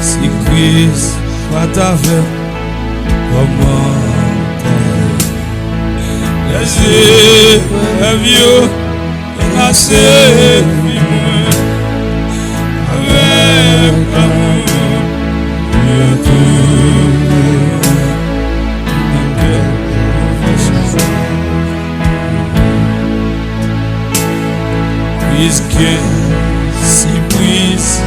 Si kris pas avèm, koman les avèm yo assez vivre avec l'amour puisque si prise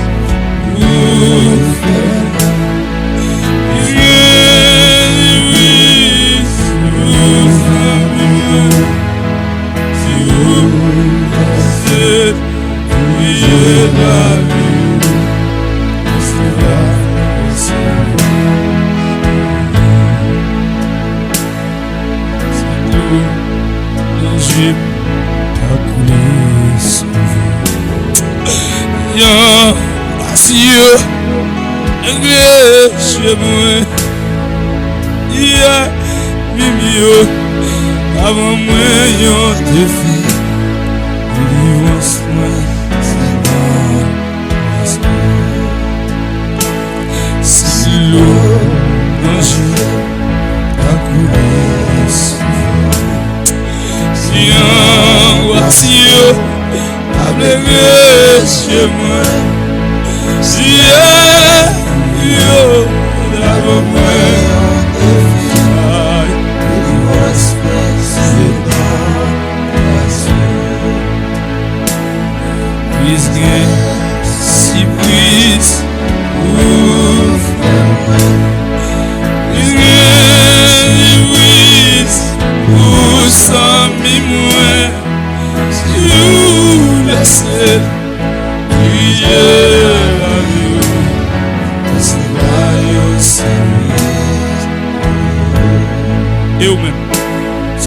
Dieu, chez moi, yeah, mimio, avant moi, yon défi, délivrance, si l'eau, danger, a coulé, si yon, voici, a pleuré chez moi. Si yo d'avant moi puisque si prise pour sans mi-moins si vous laissez prier. Eu mesmo.